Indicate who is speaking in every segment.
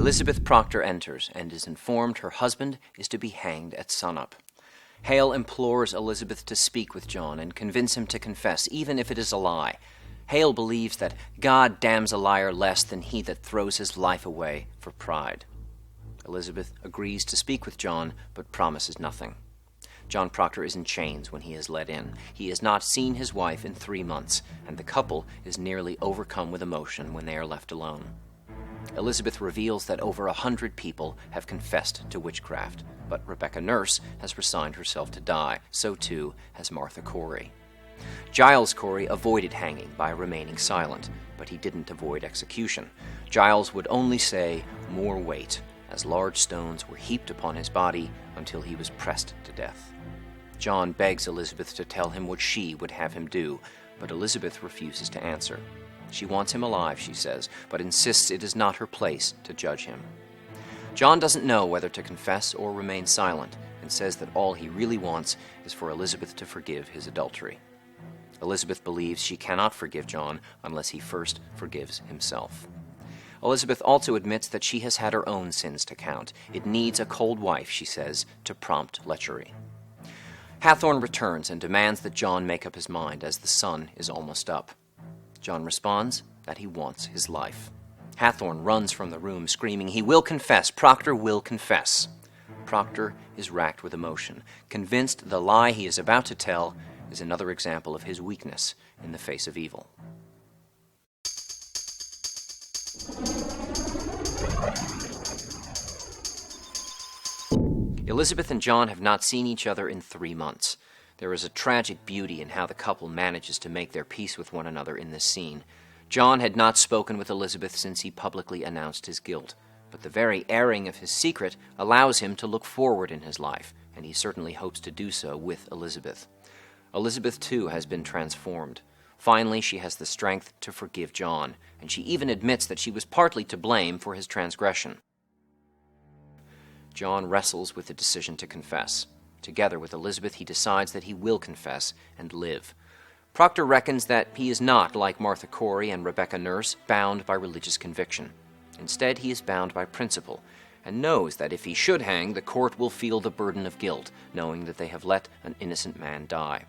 Speaker 1: Elizabeth Proctor enters and is informed her husband is to be hanged at sunup. Hale implores Elizabeth to speak with John and convince him to confess, even if it is a lie. Hale believes that God damns a liar less than he that throws his life away for pride. Elizabeth agrees to speak with John, but promises nothing. John Proctor is in chains when he is let in. He has not seen his wife in 3 months, and the couple is nearly overcome with emotion when they are left alone. Elizabeth reveals that over 100 people have confessed to witchcraft, but Rebecca Nurse has resigned herself to die. So too has Martha Corey. Giles Corey avoided hanging by remaining silent, but he didn't avoid execution. Giles would only say, "More weight," as large stones were heaped upon his body until he was pressed to death. John begs Elizabeth to tell him what she would have him do, but Elizabeth refuses to answer. She wants him alive, she says, but insists it is not her place to judge him. John doesn't know whether to confess or remain silent, and says that all he really wants is for Elizabeth to forgive his adultery. Elizabeth believes she cannot forgive John unless he first forgives himself. Elizabeth also admits that she has had her own sins to count. It needs a cold wife, she says, to prompt lechery. Hathorne returns and demands that John make up his mind, as the sun is almost up. John responds that he wants his life. Hathorne runs from the room screaming, "He will confess! Proctor will confess!" Proctor is racked with emotion, convinced the lie he is about to tell is another example of his weakness in the face of evil. Elizabeth and John have not seen each other in 3 months. There is a tragic beauty in how the couple manages to make their peace with one another in this scene. John had not spoken with Elizabeth since he publicly announced his guilt, but the very airing of his secret allows him to look forward in his life, and he certainly hopes to do so with Elizabeth. Elizabeth, too, has been transformed. Finally, she has the strength to forgive John, and she even admits that she was partly to blame for his transgression. John wrestles with the decision to confess. Together with Elizabeth, he decides that he will confess and live. Proctor reckons that he is not, like Martha Corey and Rebecca Nurse, bound by religious conviction. Instead, he is bound by principle, and knows that if he should hang, the court will feel the burden of guilt, knowing that they have let an innocent man die.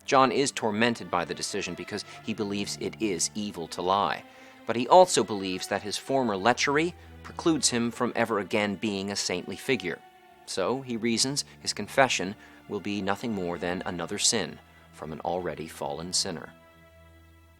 Speaker 1: John is tormented by the decision because he believes it is evil to lie, but he also believes that his former lechery precludes him from ever again being a saintly figure. So, he reasons, his confession will be nothing more than another sin from an already fallen sinner.